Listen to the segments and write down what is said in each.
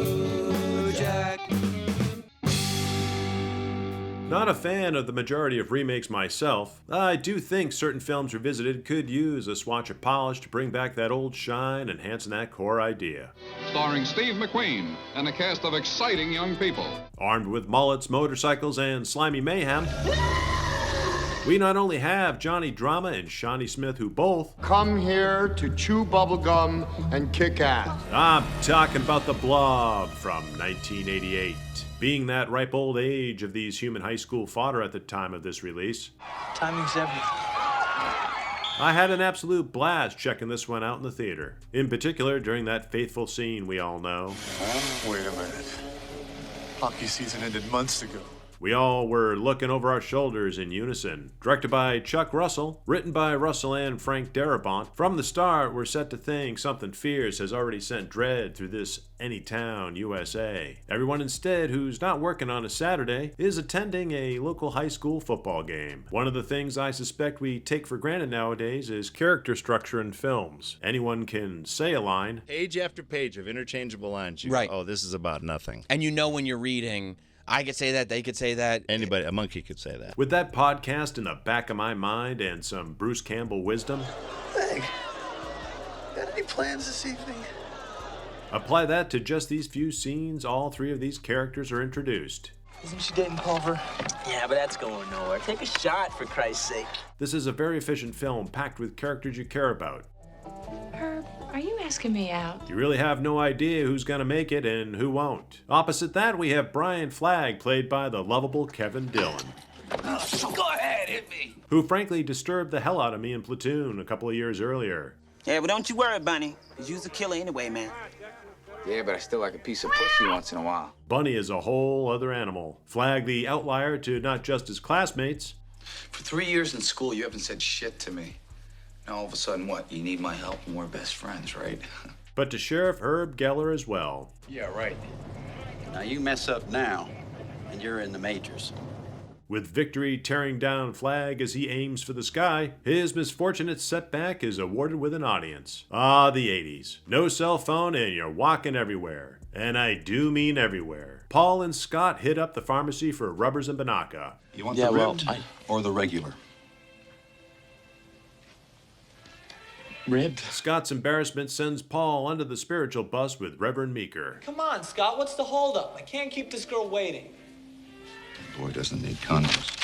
Cthulhu Jack. Not a fan of the majority of remakes myself, I do think certain films revisited could use a swatch of polish to bring back that old shine, enhancing that core idea. Starring Steve McQueen and a cast of exciting young people. Armed with mullets, motorcycles, and slimy mayhem, we not only have Johnny Drama and Shawnee Smith, who both come here to chew bubblegum and kick ass. I'm talking about The Blob from 1988. Being that ripe old age of these human high school fodder at the time of this release, Timing's everything. I had an absolute blast checking this one out in the theater. In particular, during that faithful scene we all know. Wait a minute. Hockey season ended months ago. We all were looking over our shoulders in unison. Directed by Chuck Russell, written by Russell and Frank Darabont, from the start we're set to think something fierce has already sent dread through this Anytown, USA. Everyone instead who's not working on a Saturday is attending a local high school football game. One of the things I suspect we take for granted nowadays is character structure in films. Anyone can say a line. Page after page of interchangeable lines. Right. Oh, this is about nothing. And you know when you're reading, I could say that, they could say that. Anybody, a monkey could say that. With that podcast in the back of my mind and some Bruce Campbell wisdom, Hey, got any plans this evening? apply that to just these few scenes, all three of these characters are introduced. Isn't she dating Culver? Yeah, but that's going nowhere. Take a shot, for Christ's sake. This is a very efficient film packed with characters you care about. Herb, are you asking me out? You really have no idea who's gonna make it and who won't. Opposite that, we have Brian Flagg, played by the lovable Kevin Dillon, Go ahead, hit me. who frankly disturbed the hell out of me in Platoon a couple of years earlier. Yeah, but don't you worry, Bunny, because you's a killer anyway, man. Yeah, but I still like a piece of pussy once in a while. Bunny is a whole other animal. Flagg the outlier to not just his classmates, For 3 years in school, you haven't said shit to me. Now all of a sudden, what? You need my help and we're best friends, right? but to Sheriff Herb Geller as well. Yeah, right. Now you mess up now, and you're in the majors. With victory tearing down Flagg as he aims for the sky, his misfortunate setback is awarded with an audience. Ah, the 80s. No cell phone and you're walking everywhere. And I do mean everywhere. Paul and Scott hit up the pharmacy for rubbers and Banaka. You want the ribbed or the regular? Ribbed. Scott's embarrassment sends Paul onto the spiritual bus with Reverend Meeker. Come on, Scott, what's the holdup? I can't keep this girl waiting. The boy doesn't need condoms.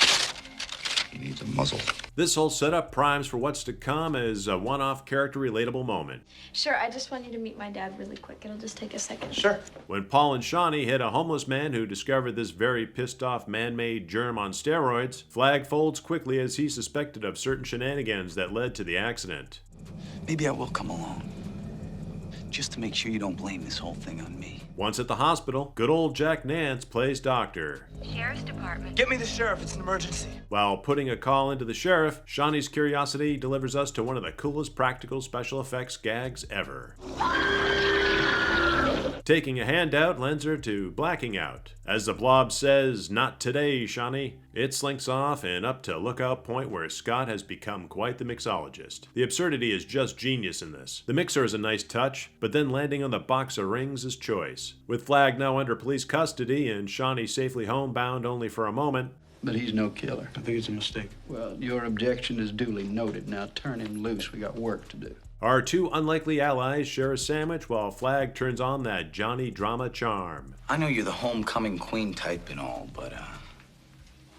He needs a muzzle. This whole setup primes for what's to come as a one-off character relatable moment. Sure, I just want you to meet my dad really quick. It'll just take a second. Sure. When Paul and Shawnee hit a homeless man who discovered this very pissed-off man-made germ on steroids, Flagg folds quickly as he suspected of certain shenanigans that led to the accident. Maybe I will come along. Just to make sure you don't blame this whole thing on me. Once at the hospital, good old Jack Nance plays doctor. Sheriff's Department. Get me the sheriff, it's an emergency. While putting a call into the sheriff, Shawnee's curiosity delivers us to one of the coolest practical special effects gags ever. Taking a handout lends her to blacking out. As the blob says, "Not today, Shawnee," it slinks off and up to Lookout Point where Scott has become quite the mixologist. The absurdity is just genius in this. The mixer is a nice touch, but then landing on the box of rings is choice. With Flagg now under police custody and Shawnee safely homebound only for a moment, But he's no killer. I think it's a mistake. Well, your objection is duly noted. Now turn him loose. We got work to do. our two unlikely allies share a sandwich while Flagg turns on that Johnny Drama charm. I know you're the homecoming queen type and all, but,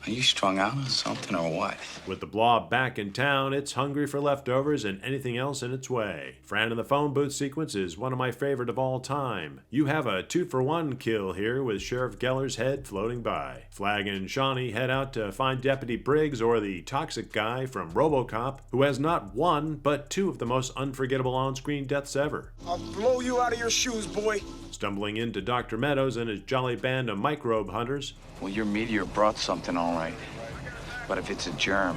are you strung out on something or what? With the blob back in town, it's hungry for leftovers and anything else in its way. Fran in the phone booth sequence is one of my favorite of all time. You have a 2-for-1 kill here with Sheriff Geller's head floating by. Flagg and Shawnee head out to find Deputy Briggs, or the toxic guy from RoboCop, who has not one, but two of the most unforgettable on-screen deaths ever. I'll blow you out of your shoes, boy. Stumbling into Dr. Meadows and his jolly band of microbe hunters, Well, your meteor brought something, all right. But if it's a germ,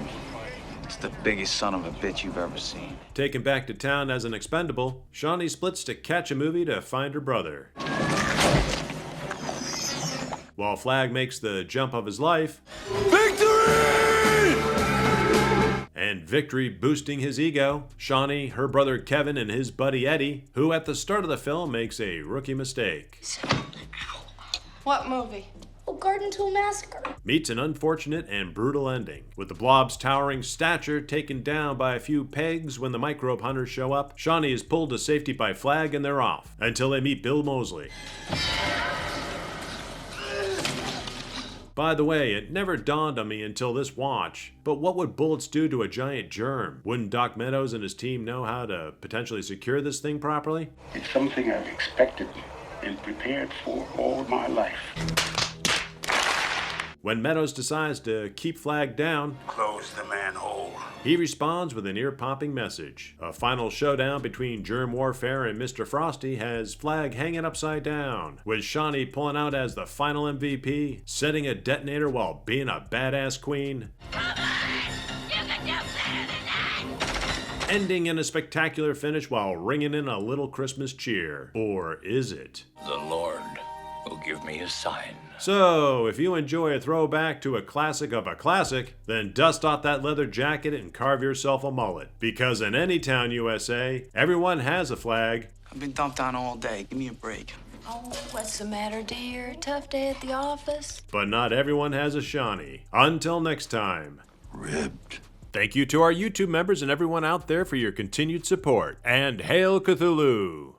it's the biggest son of a bitch you've ever seen. taken back to town as an expendable, Shawnee splits to catch a movie to find her brother. While Flagg makes the jump of his life, Victory! and Victory boosting his ego, Shawnee, her brother Kevin, and his buddy Eddie, who at the start of the film makes a rookie mistake. What movie? Oh, Garden Tool Massacre. Meets an unfortunate and brutal ending, with the Blob's towering stature taken down by a few pegs when the microbe hunters show up. Shawnee is pulled to safety by Flag and they're off, until they meet Bill Moseley. By the way, it never dawned on me until this watch, but what would bullets do to a giant germ? Wouldn't Doc Meadows and his team know how to potentially secure this thing properly? It's something I've expected and prepared for all my life. When Meadows decides to keep Flag down, Close the manhole. he responds with an ear-popping message. A final showdown between Germ Warfare and Mr. Frosty has Flag hanging upside down, with Shawnee pulling out as the final MVP, setting a detonator while being a badass queen. Ending in a spectacular finish while ringing in a little Christmas cheer. Or is it? The Lord will give me a sign. So, if you enjoy a throwback to a classic of a classic, then dust off that leather jacket and carve yourself a mullet. Because in any town, USA, everyone has a flag. I've been dumped on all day. Give me a break. Oh, what's the matter, dear? Tough day at the office? But not everyone has a Shawnee. Until next time. Ribbed. Thank you to our YouTube members and everyone out there for your continued support. And Hail Cthulhu!